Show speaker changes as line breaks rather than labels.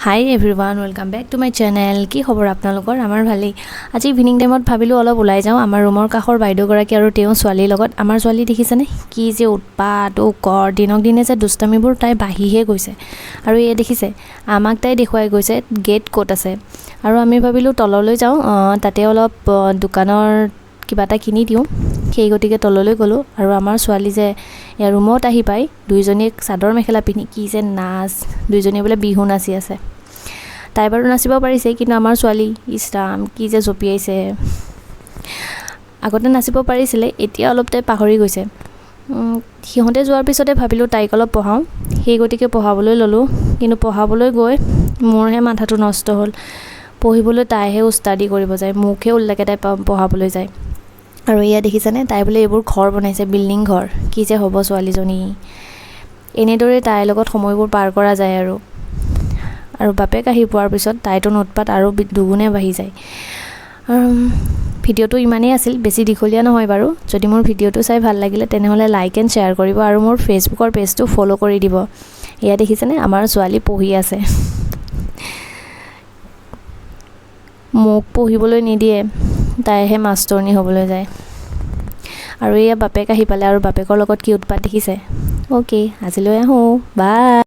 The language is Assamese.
Hi everyone, welcome back to my channel. কি খবৰ আপোনালোকৰ? আমাৰ ভালেই। আজি ইভিনিং টাইমত ভাবিলো অলপ ওলাই যাওঁ আমাৰ ৰুমৰ কাষৰ বাইদেউ গৰাকী আৰু তেওঁ ছোৱালীৰ লগত। আমাৰ ছোৱালী দেখিছেনে কি যে উৎপাত ও কৰ দিনক দিনে যে দুষ্টামিবোৰ তাই বাঢ়িহে গৈছে। আৰু এই দেখিছে আমাক তাই দেখুৱাই গৈছে গেট ক'ত আছে। আৰু আমি ভাবিলো তললৈ যাওঁ তাতে অলপ দোকানৰ কিবা এটা কিনি দিওঁ। সেই গতিকে তললৈ গ'লো আৰু আমাৰ ছোৱালী যে ইয়াৰ ৰুমত আহি পাই দুইজনীয়ে চাদৰ মেখেলা পিন্ধি কি যে নাচ দুইজনীয়ে বোলে বিহু নাচি আছে। তাই বাৰু নাচিব পাৰিছে কিন্তু আমাৰ ছোৱালী ইছৰাম কি যে জপিয়াইছে। আগতে নাচিব পাৰিছিলে এতিয়া অলপ তাই পাহৰি গৈছে। সিহঁতে যোৱাৰ পিছতে ভাবিলোঁ তাইক অলপ পঢ়াওঁ। সেই গতিকে পঢ়াবলৈ ল'লোঁ কিন্তু পঢ়াবলৈ গৈ মোৰহে মাথাটো নষ্ট হ'ল। পঢ়িবলৈ তাইহে উস্তাদি কৰিব যায়, মোকহে উল্টাকৈ তাই পঢ়াবলৈ যায়। আৰু এয়া দেখিছেনে তাই বোলে এইবোৰ ঘৰ বনাইছে, বিল্ডিং ঘৰ। কি যে হ'ব ছোৱালীজনী। এনেদৰে তাইৰ লগত সময়বোৰ পাৰ কৰা যায় আৰু বাপেক আহি পোৱাৰ পিছত তাইতো উৎপাত আৰু দুগুণে বাঢ়ি যায়। ভিডিঅ'টো ইমানেই আছিল, বেছি দীঘলীয়া নহয় বাৰু। যদি মোৰ ভিডিঅ'টো চাই ভাল লাগিলে তেনেহ'লে লাইক এণ্ড শ্বেয়াৰ কৰিব আৰু মোৰ ফেচবুকৰ পেজটো ফ'ল' কৰি দিব। এয়া দেখিছেনে আমাৰ ছোৱালী পঢ়ি আছে। মোক পঢ়িবলৈ নিদিয়ে, তাইহে মাষ্টৰণী হ'বলৈ যায়। আৰু এয়া বাপেক আহি পালে আৰু বাপেকৰ লগত কি উৎপাত দেখিছে। অ'কে আজিলৈ আহোঁ, বাই।